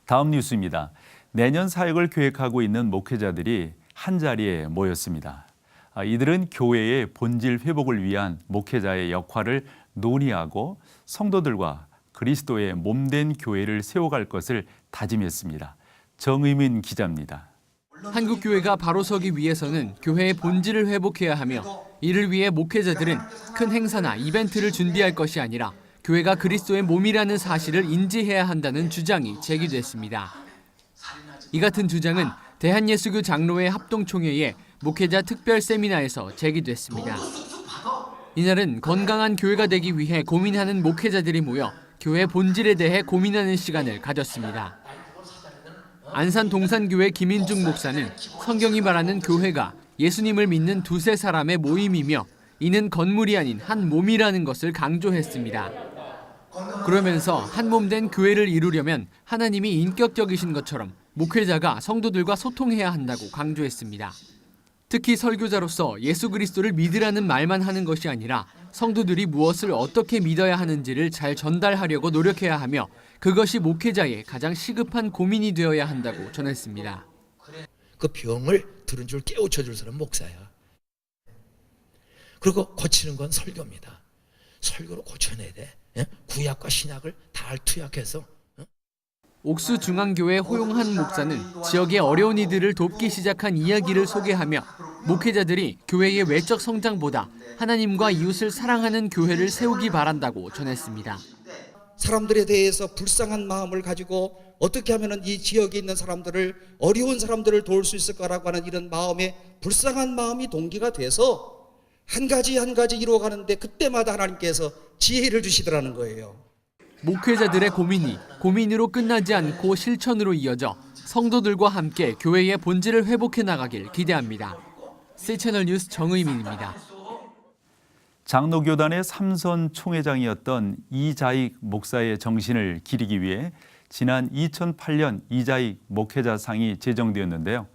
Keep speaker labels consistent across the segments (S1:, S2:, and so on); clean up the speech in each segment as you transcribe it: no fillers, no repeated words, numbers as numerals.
S1: 다음 뉴스입니다. 내년 사역을 계획하고 있는 목회자들이 한자리에 모였습니다. 이들은 교회의 본질 회복을 위한 목회자의 역할을 논의하고 성도들과 그리스도의 몸된 교회를 세워갈 것을 다짐했습니다. 정의민 기자입니다.
S2: 한국 교회가 바로 서기 위해서는 교회의 본질을 회복해야 하며 이를 위해 목회자들은 큰 행사나 이벤트를 준비할 것이 아니라 교회가 그리스도의 몸이라는 사실을 인지해야 한다는 주장이 제기됐습니다. 이 같은 주장은 대한예수교 장로회 합동총회의 목회자 특별 세미나에서 제기됐습니다. 이날은 건강한 교회가 되기 위해 고민하는 목회자들이 모여 교회 본질에 대해 고민하는 시간을 가졌습니다. 안산 동산교회 김인중 목사는 성경이 말하는 교회가 예수님을 믿는 두세 사람의 모임이며 이는 건물이 아닌 한 몸이라는 것을 강조했습니다. 그러면서 한 몸된 교회를 이루려면 하나님이 인격적이신 것처럼 목회자가 성도들과 소통해야 한다고 강조했습니다. 특히 설교자로서 예수 그리스도를 믿으라는 말만 하는 것이 아니라 성도들이 무엇을 어떻게 믿어야 하는지를 잘 전달하려고 노력해야 하며 그것이 목회자의 가장 시급한 고민이 되어야 한다고 전했습니다.
S3: 그 병을 들은 줄 깨우쳐줄 사람은 목사야. 그리고 고치는 건 설교입니다. 설교로 고쳐내야 돼. 구약과 신약을 다 투약해서.
S2: 옥수 중앙교회 호용한 목사는 지역의 어려운 이들을 돕기 시작한 이야기를 소개하며 목회자들이 교회의 외적 성장보다 하나님과 이웃을 사랑하는 교회를 세우기 바란다고 전했습니다.
S4: 사람들에 대해서 불쌍한 마음을 가지고 어떻게 하면 이 지역에 있는 사람들을 어려운 사람들을 도울 수 있을까라고 하는 이런 마음에 불쌍한 마음이 동기가 돼서 한 가지 한 가지 이루어가는데 그때마다 하나님께서 지혜를 주시더라는 거예요.
S2: 목회자들의 고민이 고민으로 끝나지 않고 실천으로 이어져 성도들과 함께 교회의 본질을 회복해 나가길 기대합니다. C채널 뉴스 정의민입니다.
S1: 장로교단의 삼선 총회장이었던 이자익 목사의 정신을 기리기 위해 지난 2008년 이자익 목회자상이 제정되었는데요.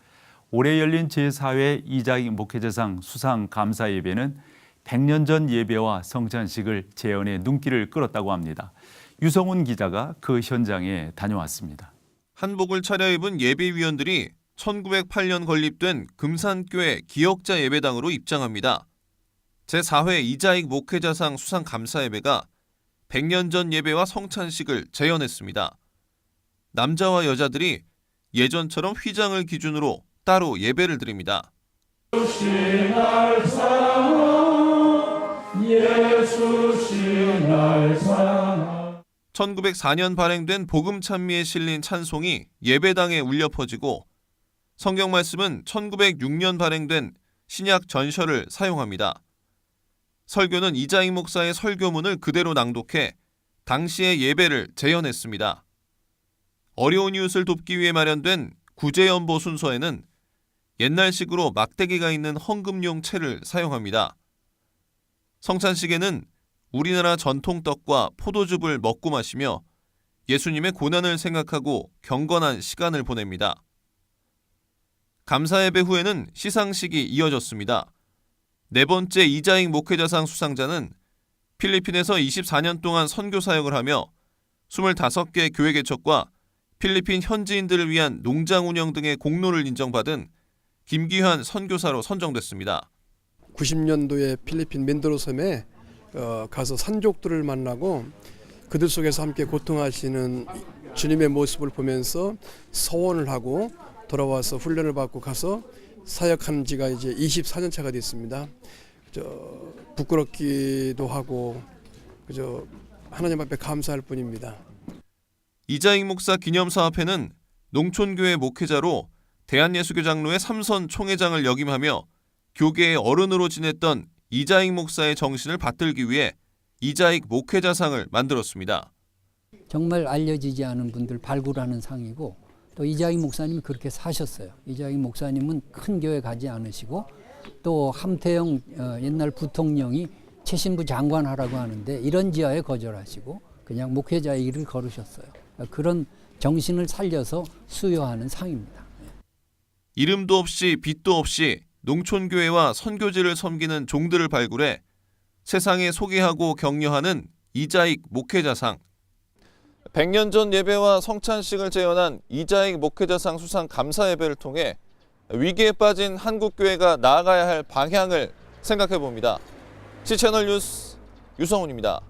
S1: 올해 열린 제4회 이자익 목회자상 수상 감사 예배는 100년 전 예배와 성찬식을 재현해 눈길을 끌었다고 합니다. 유성훈 기자가 그 현장에 다녀왔습니다.
S5: 한복을 차려입은 예배위원들이 1908년 건립된 금산교회 기억자 예배당으로 입장합니다. 제4회 이자익 목회자상 수상 감사 예배가 100년 전 예배와 성찬식을 재현했습니다. 남자와 여자들이 예전처럼 휘장을 기준으로 따로 예배를 드립니다. 1904년 발행된 복음찬미에 실린 찬송이 예배당에 울려 퍼지고 성경 말씀은 1906년 발행된 신약 전셔를 사용합니다. 설교는 이자익 목사의 설교문을 그대로 낭독해 당시의 예배를 재현했습니다. 어려운 이웃을 돕기 위해 마련된 구제연보 순서에는 옛날식으로 막대기가 있는 헌금용 채를 사용합니다. 성찬식에는 우리나라 전통 떡과 포도즙을 먹고 마시며 예수님의 고난을 생각하고 경건한 시간을 보냅니다. 감사 예배 후에는 시상식이 이어졌습니다. 네 번째 이자익 목회자상 수상자는 필리핀에서 24년 동안 선교 사역을 하며 25개 교회 개척과 필리핀 현지인들을 위한 농장 운영 등의 공로를 인정받은 김기환 선교사로 선정됐습니다.
S6: 90년도에 필리핀 민다나오 섬에 가서 산족들을 만나고 그들 속에서 함께 고통하시는 주님의 모습을 보면서 서원을 하고 돌아와서 훈련을 받고 가서 사역한 지가 이제 24년 차가 됐습니다. 부끄럽기도 하고 그저 하나님 앞에 감사할 뿐입니다.
S5: 이자익 목사 기념사업회는 농촌교회 목회자로 대한예수교 장로회 삼선 총회장을 역임하며 교계의 어른으로 지냈던 이자익 목사의 정신을 받들기 위해 이자익 목회자상을 만들었습니다.
S7: 정말 알려지지 않은 분들 발굴하는 상이고 또 이자익 목사님이 그렇게 사셨어요. 이자익 목사님은 큰 교회 가지 않으시고 또 함태영 옛날 부통령이 최신부 장관 하라고 하는데 이런 지하에 거절하시고 그냥 목회자의 길을 걸으셨어요. 그런 정신을 살려서 수여하는 상입니다.
S5: 이름도 없이 빛도 없이 농촌교회와 선교지를 섬기는 종들을 발굴해 세상에 소개하고 격려하는 이자익 목회자상. 100년 전 예배와 성찬식을 재현한 이자익 목회자상 수상 감사 예배를 통해 위기에 빠진 한국교회가 나아가야 할 방향을 생각해 봅니다. C채널 뉴스 유성훈입니다.